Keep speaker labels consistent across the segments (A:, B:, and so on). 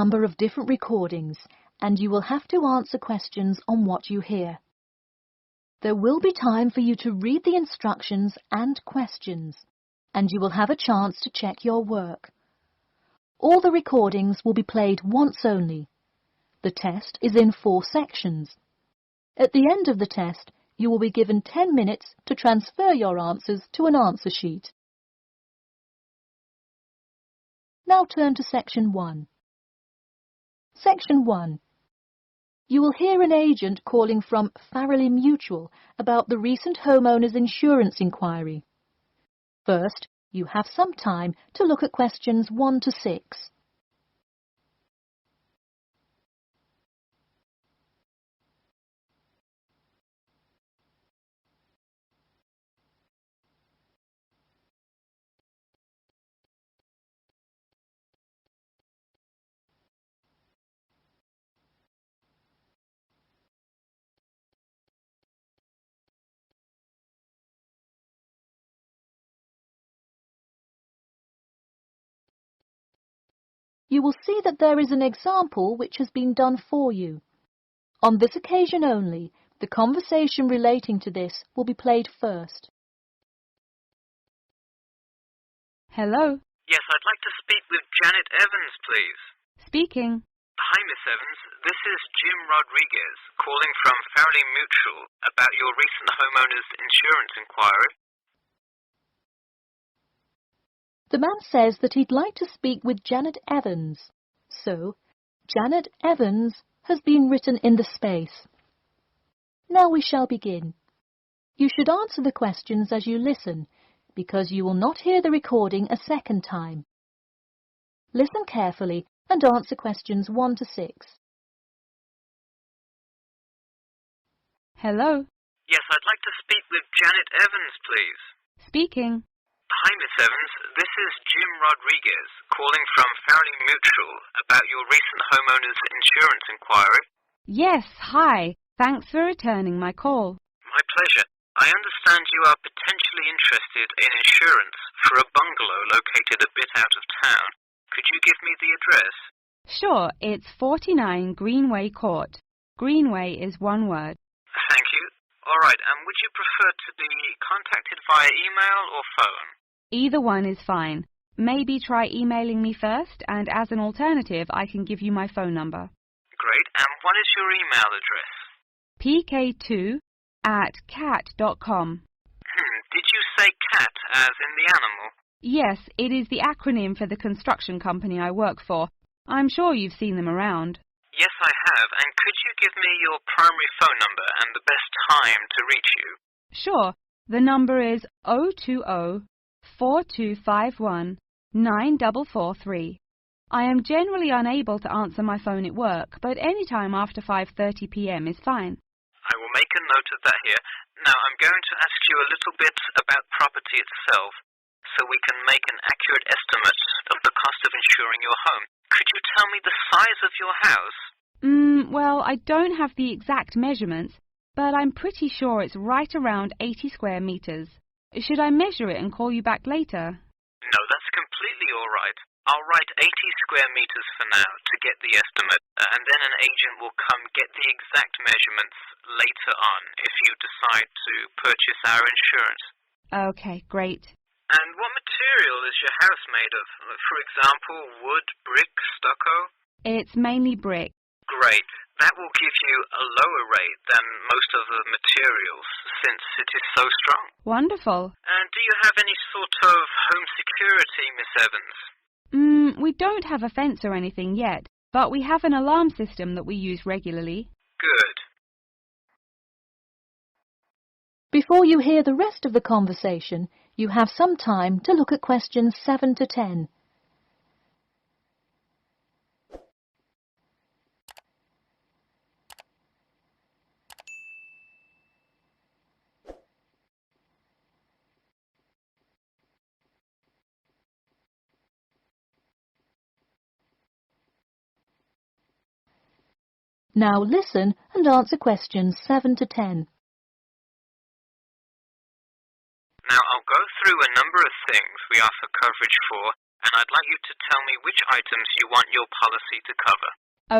A: number of different recordings, and you will have to answer questions on what you hear. There will be time for you to read the instructions and questions, and you will have a chance to check your work. All the recordings will be played once only. The test is in 4 sections. At the end of the test, you will be given 10 minutes to transfer your answers to an answer sheet. Now turn to Section 1. Section 1. You will hear an agent calling from Farrelly Mutual about the recent homeowner's insurance inquiry. First, you have some time to look at questions 1 to 6. You will see that there is an example which has been done for you. On this occasion only, the conversation relating to this will be played first.
B: Hello?
C: Yes, I'd like to speak with Janet Evans, please.
B: Speaking.
C: Hi, Miss Evans. This is Jim Rodriguez, calling from Farrelly Mutual about your recent homeowner's insurance inquiry.
A: The man says that he'd like to speak with Janet Evans. So, Janet Evans has been written in the space. Now we shall begin. You should answer the questions as you listen, because you will not hear the recording a second time. Listen carefully and answer questions 1 to 6.
B: Hello?
C: Yes, I'd like to speak with Janet Evans, please.
B: Speaking.
C: Hi, Miss Evans. This is Jim Rodriguez, calling from Farrelly Mutual about your recent homeowner's insurance inquiry.
B: Yes, hi. Thanks for returning my call.
C: My pleasure. I understand you are potentially interested in insurance for a bungalow located a bit out of town. Could you give me the address?
B: Sure, it's 49 Greenway Court. Greenway is one word.
C: Thank you. All right, and would you prefer to be contacted via email or phone?
B: Either one is fine. Maybe try emailing me first, and as an alternative, I can give you my phone number.
C: Great, and what is your email address?
B: pk2@cat.com.
C: Did you say cat as in the animal?
B: Yes, it is the acronym for the construction company I work for. I'm sure you've seen them around.
C: Yes, I have, and could you give me your primary phone number and the best time to reach you?
B: Sure, the number is 020-4251-9443. I am generally unable to answer my phone at work, but any time after 5:30 p.m. is fine.
C: I will make a note of that here. Now, I'm going to ask you a little bit about property itself, so we can make an accurate estimate of the cost of insuring your home. Could you tell me the size of your house?
B: Well, I don't have the exact measurements, but I'm pretty sure it's right around 80 square meters. Should I measure it and call you back later?
C: No, that's completely all right. I'll write 80 square meters for now to get the estimate, and then an agent will come get the exact measurements later on if you decide to purchase our insurance.
B: Okay, great.
C: And what material is your house made of? For example, wood, brick, stucco?
B: It's mainly brick.
C: Great. That will give you a lower rate than most of the materials, since it is so strong.
B: Wonderful.
C: And do you have any sort of home security, Miss Evans?
B: We don't have a fence or anything yet, but we have an alarm system that we use regularly.
C: Good.
A: Before you hear the rest of the conversation, you have some time to look at questions 7 to 10. Now listen and answer questions 7 to 10.
C: Now, I'll go through a number of things we offer coverage for and I'd like you to tell me which items you want your policy to cover.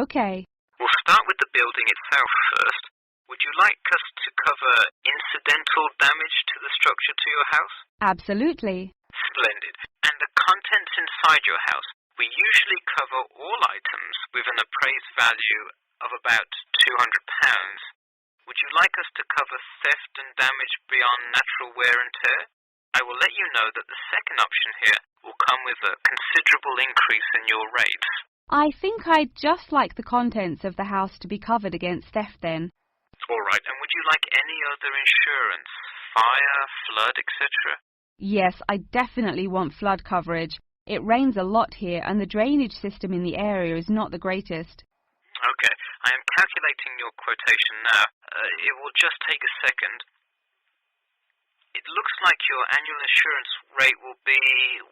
B: Okay.
C: We'll start with the building itself first. Would you like us to cover incidental damage to the structure to your house?
B: Absolutely.
C: Splendid. And the contents inside your house? We usually cover all items with an appraised value of about £200. Would you like us to cover theft and damage beyond natural wear and tear? I will let you know that the second option here will come with a considerable increase in your rates.
B: I think I'd just like the contents of the house to be covered against theft then.
C: All right, and would you like any other insurance? Fire, flood, etc.?
B: Yes, I definitely want flood coverage. It rains a lot here and the drainage system in the area is not the greatest.
C: Okay, I am calculating your quotation now. It will just take a second. It looks like your annual insurance rate will be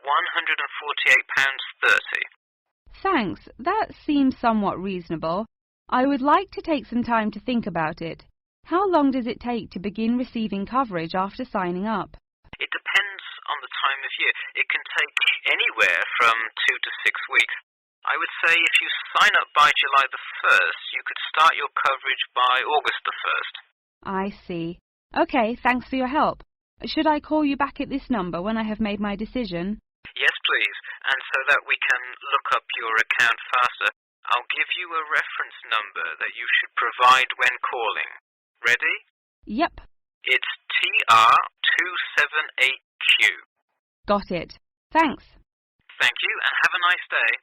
C: £148.30.
B: Thanks, that seems somewhat reasonable. I would like to take some time to think about it. How long does it take to begin receiving coverage after signing up?
C: It depends on the time of year. It can take anywhere from 2 to 6 weeks. I would say if you sign up by July the 1st, you could start your coverage by August the 1st.
B: I see. Okay, thanks for your help. Should I call you back at this number when I have made my decision?
C: Yes, please. And so that we can look up your account faster, I'll give you a reference number that you should provide when calling. Ready?
B: Yep.
C: It's TR278Q.
B: Got it. Thanks.
C: Thank you, and have a nice day.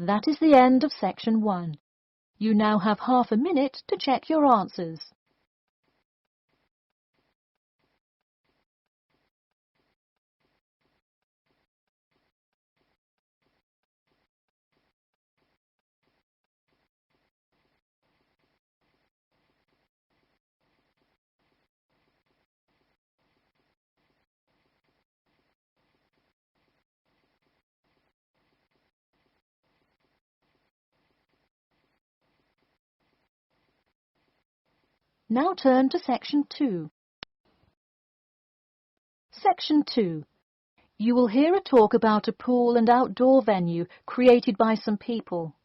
A: That is the end of section 1. You now have half a minute to check your answers. Now turn to section 2. Section 2. You will hear a talk about a pool and outdoor venue created by some people.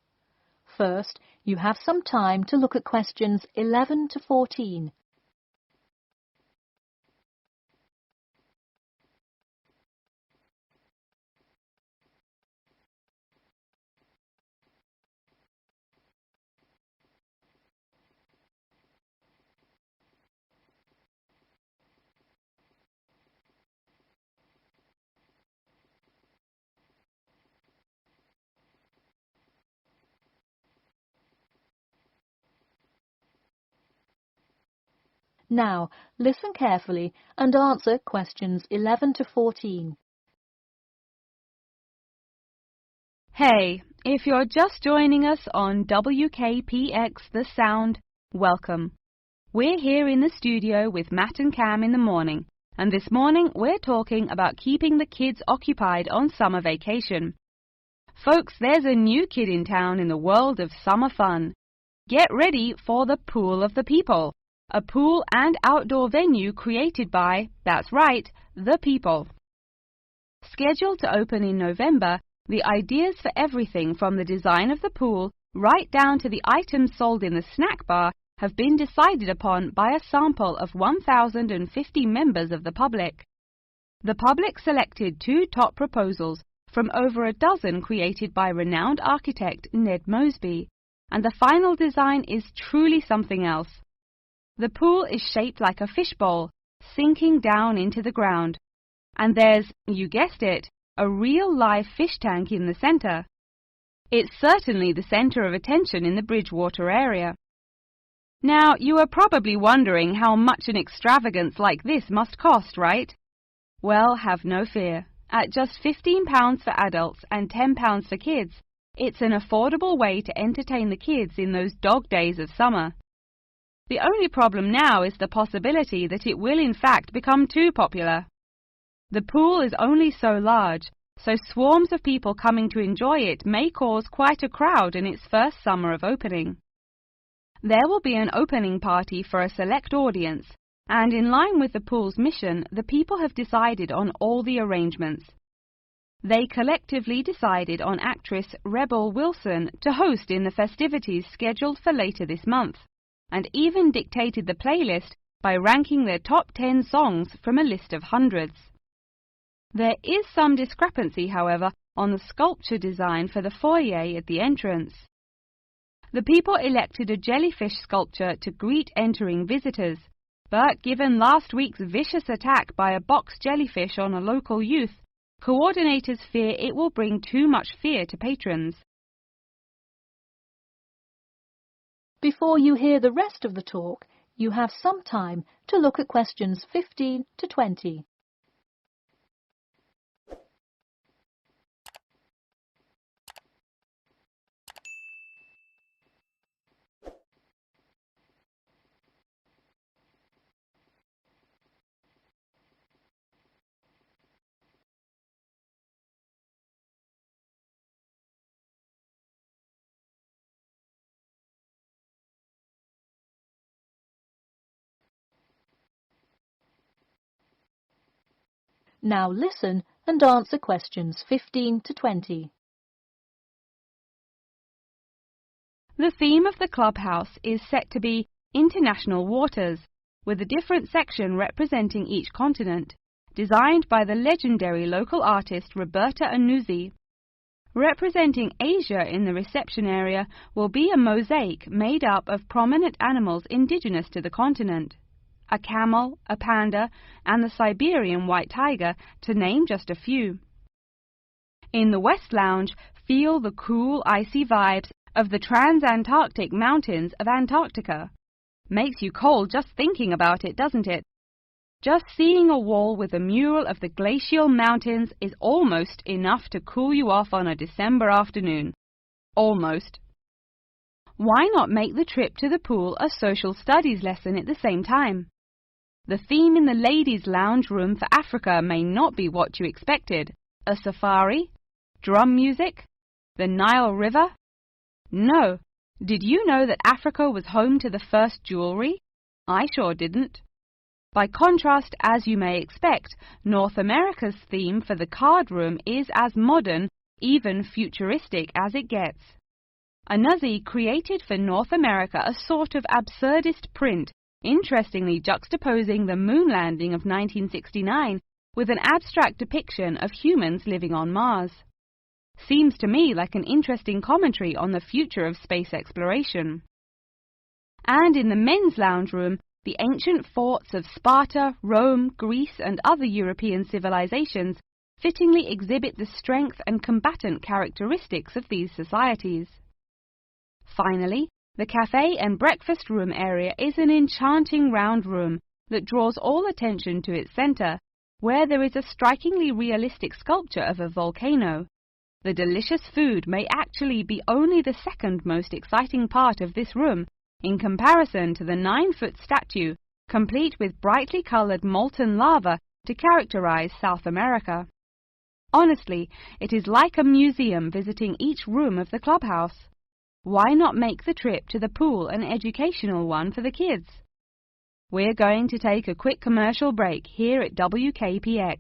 A: First, you have some time to look at questions 11 to 14. Now, listen carefully and answer questions 11 to 14.
B: Hey, if you're just joining us on WKPX The Sound, welcome. We're here in the studio with Matt and Cam in the morning, and this morning we're talking about keeping the kids occupied on summer vacation. Folks, there's a new kid in town in the world of summer fun. Get ready for the Pool of the People, a pool and outdoor venue created by, that's right, the people. Scheduled to open in November, the ideas for everything from the design of the pool right down to the items sold in the snack bar have been decided upon by a sample of 1,050 members of the public. The public selected 2 top proposals from over a dozen created by renowned architect Ned Mosby, and the final design is truly something else. The pool is shaped like a fishbowl, sinking down into the ground. And there's, you guessed it, a real live fish tank in the center. It's certainly the center of attention in the Bridgewater area. Now, you are probably wondering how much an extravagance like this must cost, right? Well, have no fear. At just £15 for adults and £10 for kids, it's an affordable way to entertain the kids in those dog days of summer. The only problem now is the possibility that it will in fact become too popular. The pool is only so large, so swarms of people coming to enjoy it may cause quite a crowd in its first summer of opening. There will be an opening party for a select audience, And in line with the pool's mission, the people have decided on all the arrangements. They collectively decided on actress Rebel Wilson to host in the festivities scheduled for later this month, and even dictated the playlist by ranking their top 10 songs from a list of hundreds. There is some discrepancy, however, on the sculpture design for the foyer at the entrance. The people elected a jellyfish sculpture to greet entering visitors, but given last week's vicious attack by a box jellyfish on a local youth, coordinators fear it will bring too much fear to patrons.
A: Before you hear the rest of the talk, you have some time to look at questions 15 to 20. Now listen and answer questions 15 to 20.
B: The theme of the clubhouse is set to be International Waters, with a different section representing each continent, designed by the legendary local artist Roberta Annuzzi. Representing Asia in the reception area will be a mosaic made up of prominent animals indigenous to the continent. A camel, a panda, and the Siberian white tiger, to name just a few. In the West Lounge, feel the cool, icy vibes of the transantarctic mountains of Antarctica. Makes you cold just thinking about it, doesn't it? Just seeing a wall with a mural of the glacial mountains is almost enough to cool you off on a December afternoon. Almost. Why not make the trip to the pool a social studies lesson at the same time? The theme in the ladies' lounge room for Africa may not be what you expected. A safari? Drum music? The Nile River? No. Did you know that Africa was home to the first jewelry? I sure didn't. By contrast, as you may expect, North America's theme for the card room is as modern, even futuristic as it gets. Annuzzi created for North America a sort of absurdist print, interestingly juxtaposing the moon landing of 1969 with an abstract depiction of humans living on Mars. Seems to me like an interesting commentary on the future of space exploration. And in the men's lounge room, the ancient forts of Sparta, Rome, Greece, and other European civilizations fittingly exhibit the strength and combatant characteristics of these societies. Finally, the cafe and breakfast room area is an enchanting round room that draws all attention to its center, where there is a strikingly realistic sculpture of a volcano. The delicious food may actually be only the second most exciting part of this room, in comparison to the 9-foot statue, complete with brightly colored molten lava to characterize South America. Honestly, it is like a museum visiting each room of the clubhouse. Why not make the trip to the pool an educational one for the kids? We're going to take a quick commercial break here at WKPX,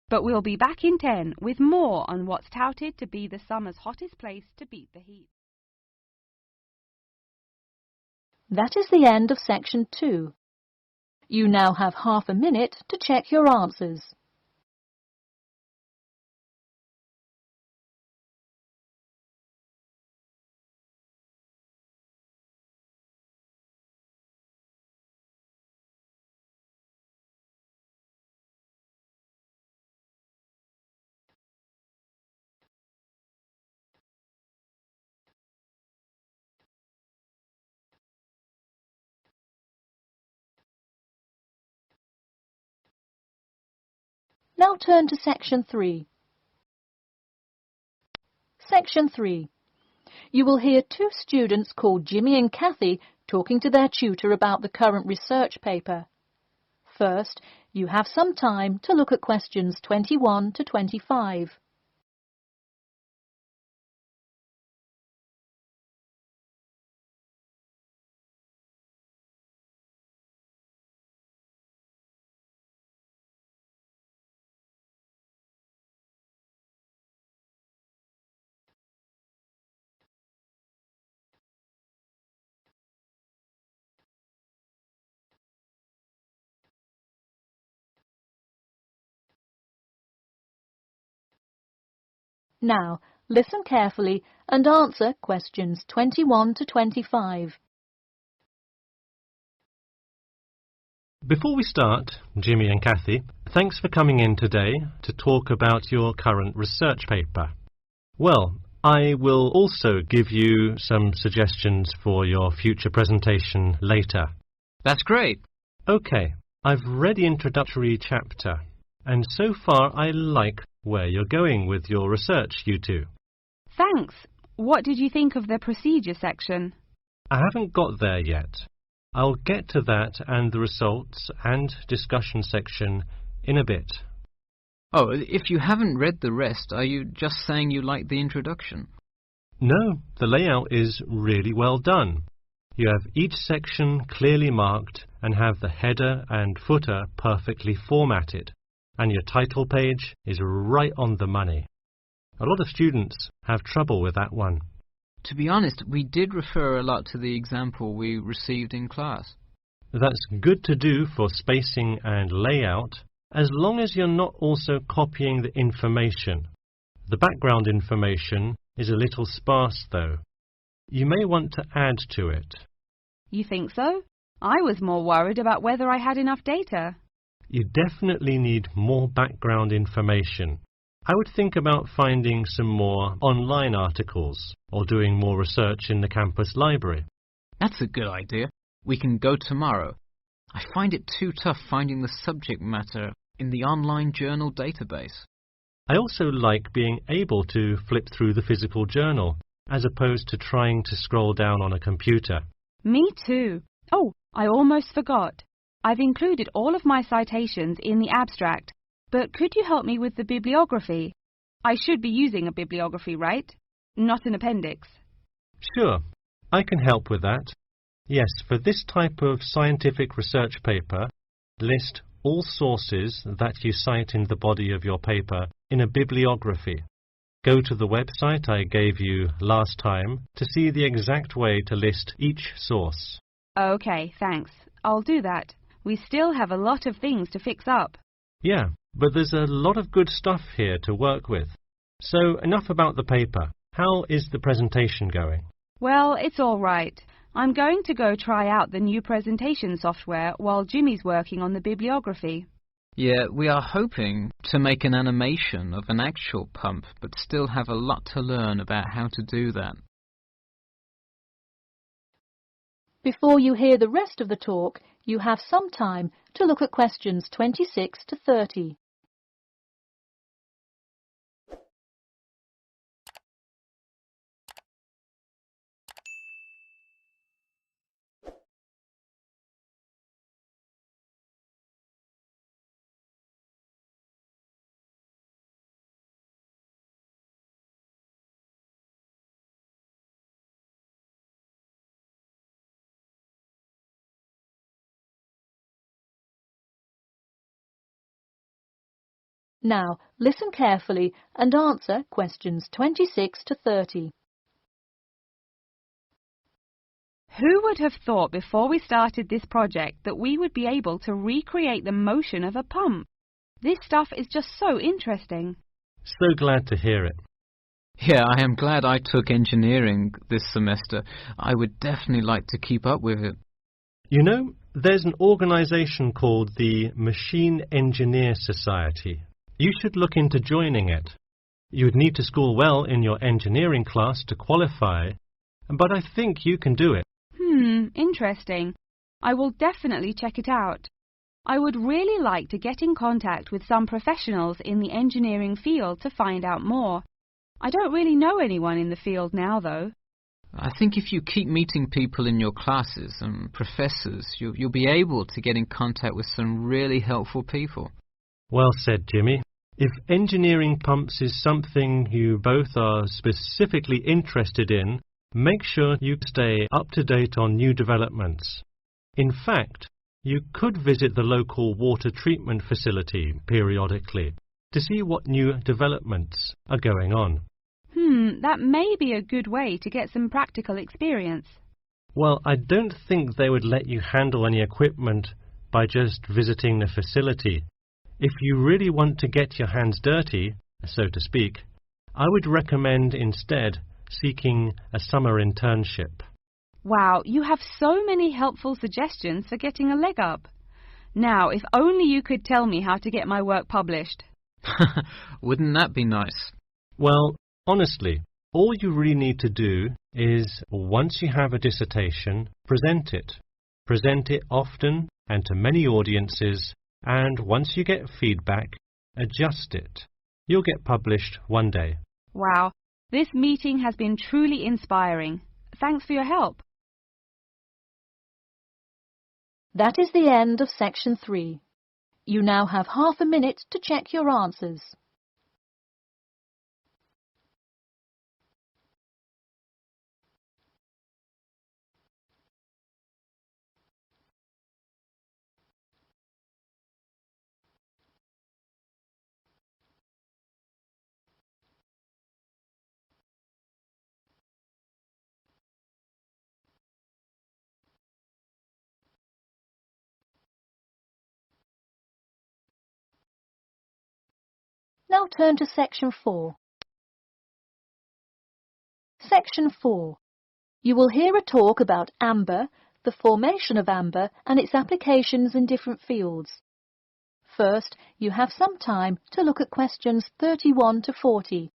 B: but we'll be back in 10 with more on what's touted to be the summer's hottest place to beat the heat.
A: That is the end of section 2. You now have half a minute to check your answers. Now turn to section 3. Section 3. You will hear two students called Jimmy and Kathy talking to their tutor about the current research paper. First, you have some time to look at questions 21 to 25. Now, listen carefully and answer questions 21 to 25.
D: Before we start, Jimmy and Kathy, thanks for coming in today to talk about your current research paper. Well, I will also give you some suggestions for your future presentation later.
E: That's great.
D: Okay, I've read the introductory chapter, and so far I like where you're going with your research, you two.
B: Thanks. What did you think of the procedure section?
D: I haven't got there yet. I'll get to that and the results and discussion section in a bit.
E: Oh, if you haven't read the rest, are you just saying you like the introduction?
D: No, the layout is really well done. You have each section clearly marked and have the header and footer perfectly formatted, and your title page is right on the money. A lot of students have trouble with that one.
E: To be honest, we did refer a lot to the example we received in class.
D: That's good to do for spacing and layout, as long as you're not also copying the information. The background information is a little sparse though. You may want to add to it.
B: You think so? I was more worried about whether I had enough data.
D: You definitely need more background information. I would think about finding some more online articles or doing more research in the campus library.
E: That's a good idea. We can go tomorrow. I find it too tough finding the subject matter in the online journal database.
D: I also like being able to flip through the physical journal as opposed to trying to scroll down on a computer.
B: Me too. Oh, I almost forgot. I've included all of my citations in the abstract, but could you help me with the bibliography? I should be using a bibliography, right? Not an appendix.
D: Sure, I can help with that. Yes, for this type of scientific research paper, list all sources that you cite in the body of your paper in a bibliography. Go to the website I gave you last time to see the exact way to list each source.
B: Okay, thanks. I'll do that. We still have a lot of things to fix up.
D: Yeah, but there's a lot of good stuff here to work with. So enough about the paper. How is the presentation going?
B: Well, it's all right. I'm going to go try out the new presentation software while Jimmy's working on the bibliography.
E: Yeah, we are hoping to make an animation of an actual pump, but still have a lot to learn about how to do that.
A: Before you hear the rest of the talk, you have some time to look at questions 26 to 30. Now, listen carefully and answer questions 26 to 30.
B: Who would have thought before we started this project that we would be able to recreate the motion of a pump? This stuff is just so interesting.
D: So glad to hear it.
E: Yeah, I am glad I took engineering this semester. I would definitely like to keep up with it.
D: You know, there's an organization called the Machine Engineer Society. You should look into joining it. You'd need to score well in your engineering class to qualify, but I think you can do it.
B: Interesting. I will definitely check it out. I would really like to get in contact with some professionals in the engineering field to find out more. I don't really know anyone in the field now, though.
E: I think if you keep meeting people in your classes and professors, you'll be able to get in contact with some really helpful people.
D: Well said, Jimmy. If engineering pumps is something you both are specifically interested in, make sure you stay up to date on new developments. In fact, you could visit the local water treatment facility periodically to see what new developments are going on.
B: That may be a good way to get some practical experience.
D: Well, I don't think they would let you handle any equipment by just visiting the facility. If you really want to get your hands dirty, so to speak, I would recommend instead seeking a summer internship.
B: Wow, you have so many helpful suggestions for getting a leg up. Now, if only you could tell me how to get my work published.
E: Wouldn't that be nice?
D: Well, honestly, all you really need to do is, once you have a dissertation, present it. Present it often and to many audiences, and once you get feedback, adjust it. You'll get published one day.
B: Wow, this meeting has been truly inspiring. Thanks for your help.
A: That is the end of section 3. You now have half a minute to check your answers. Now turn to section 4. Section 4. You will hear a talk about amber, the formation of amber and its applications in different fields. First, you have some time to look at questions 31 to 40.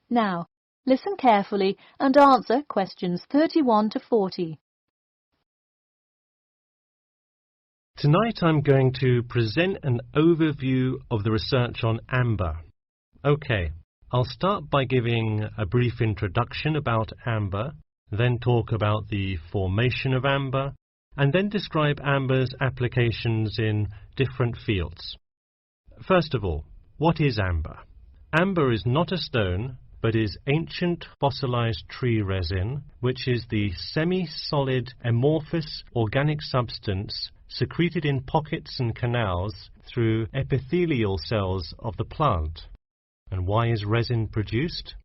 A: Now, listen carefully and answer questions 31 to 40.
D: Tonight I'm going to present an overview of the research on amber. Okay, I'll start by giving a brief introduction about amber, then talk about the formation of amber, and then describe amber's applications in different fields. First of all, what is amber? Amber is not a stone, but is ancient fossilized tree resin, which is the semi-solid amorphous organic substance secreted in pockets and canals through epithelial cells of the plant. And why is resin produced?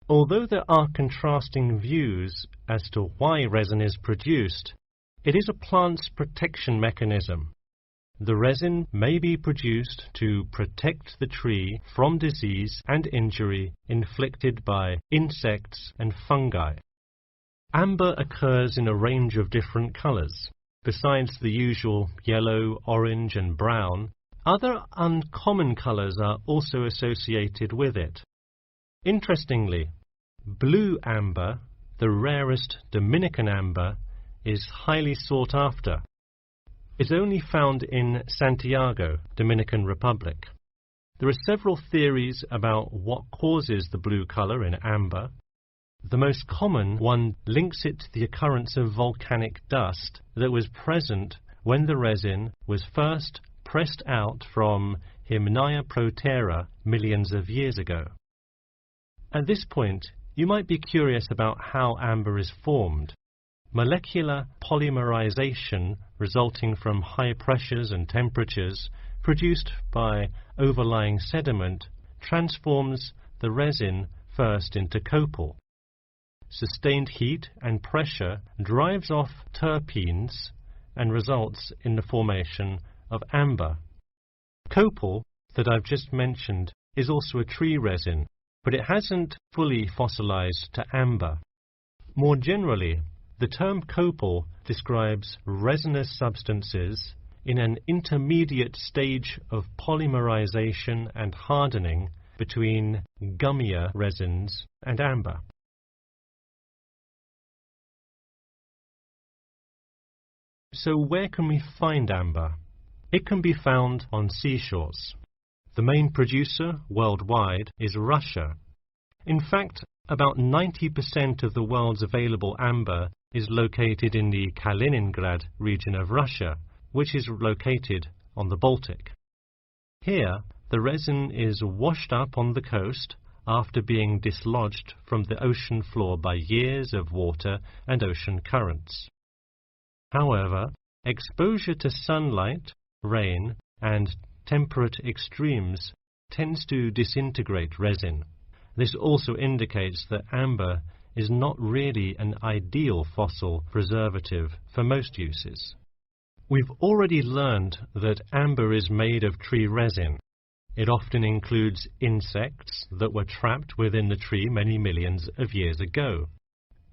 D: Although there are contrasting views as to why resin is produced, it is a plant's protection mechanism. The resin may be produced to protect the tree from disease and injury inflicted by insects and fungi. Amber occurs in a range of different colours. Besides the usual yellow, orange and brown, other uncommon colours are also associated with it. Interestingly, blue amber, the rarest Dominican amber, is highly sought after. It's only found in Santiago, Dominican Republic. There are several theories about what causes the blue colour in amber. The most common one links it to the occurrence of volcanic dust that was present when the resin was first pressed out from Hymnaea protera millions of years ago. At this point, you might be curious about how amber is formed. Molecular polymerization resulting from high pressures and temperatures produced by overlying sediment transforms the resin first into copal. Sustained heat and pressure drives off terpenes and results in the formation of amber. Copal, that I've just mentioned, is also a tree resin, but it hasn't fully fossilized to amber. More generally, the term copal describes resinous substances in an intermediate stage of polymerization and hardening between gummier resins and amber. So where can we find amber? It can be found on seashores. The main producer worldwide is Russia. In fact, about 90% of the world's available amber is located in the Kaliningrad region of Russia, which is located on the Baltic. Here, the resin is washed up on the coast after being dislodged from the ocean floor by years of water and ocean currents. However, exposure to sunlight, rain, and temperate extremes tends to disintegrate resin. This also indicates that amber is not really an ideal fossil preservative for most uses. We've already learned that amber is made of tree resin. It often includes insects that were trapped within the tree many millions of years ago.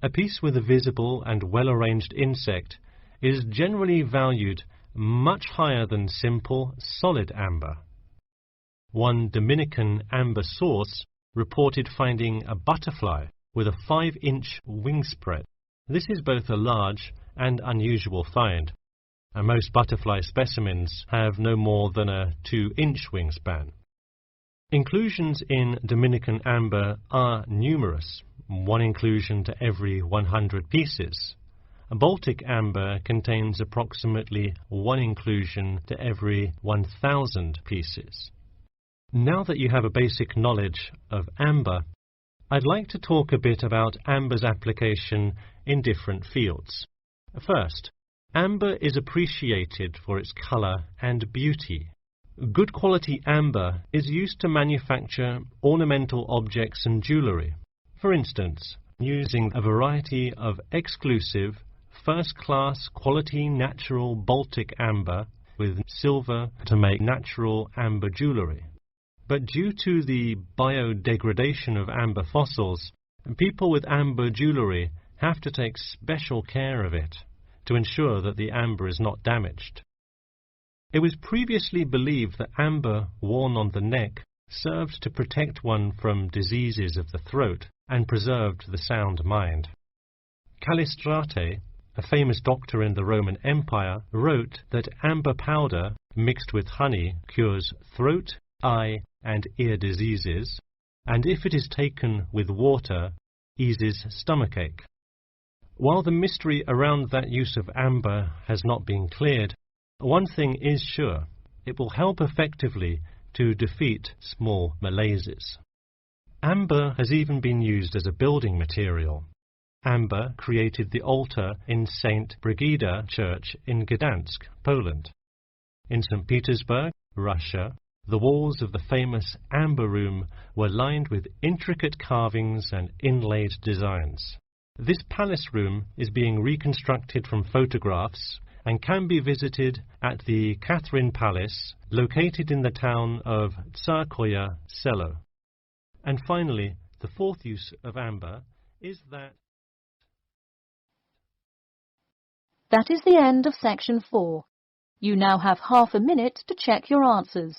D: A piece with a visible and well-arranged insect is generally valued much higher than simple, solid amber. One Dominican amber source reported finding a butterfly with a 5-inch wingspread. This is both a large and unusual find, and most butterfly specimens have no more than a 2-inch wingspan. Inclusions in Dominican amber are numerous, 1 inclusion to every 100 pieces. Baltic amber contains approximately 1 inclusion to every 1,000 pieces. Now that you have a basic knowledge of amber, I'd like to talk a bit about amber's application in different fields. First, amber is appreciated for its colour and beauty. Good quality amber is used to manufacture ornamental objects and jewellery. For instance, using a variety of exclusive, first-class quality natural Baltic amber with silver to make natural amber jewellery. But due to the biodegradation of amber fossils, people with amber jewellery have to take special care of it to ensure that the amber is not damaged. It was previously believed that amber worn on the neck served to protect one from diseases of the throat and preserved the sound mind. Callistrate, a famous doctor in the Roman Empire, wrote that amber powder mixed with honey cures throat, eye, and ear diseases, and if it is taken with water, eases stomachache. While the mystery around that use of amber has not been cleared, one thing is sure: it will help effectively to defeat small malaises. Amber has even been used as a building material. Amber created the altar in St. Brigida Church in Gdansk, Poland. In St. Petersburg, Russia, the walls of the famous Amber Room were lined with intricate carvings and inlaid designs. This palace room is being reconstructed from photographs and can be visited at the Catherine Palace, located in the town of Tsarskoye Selo. And finally, the fourth use of amber is that...
A: That is the end of section 4. You now have half a minute to check your answers.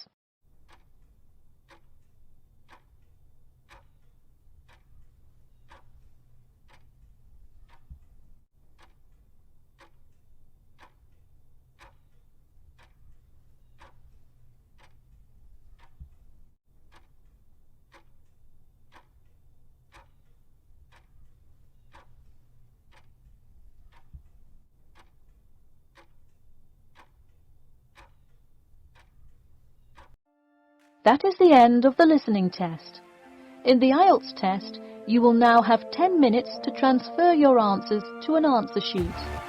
A: That is the end of the listening test. In the IELTS test, you will now have 10 minutes to transfer your answers to an answer sheet.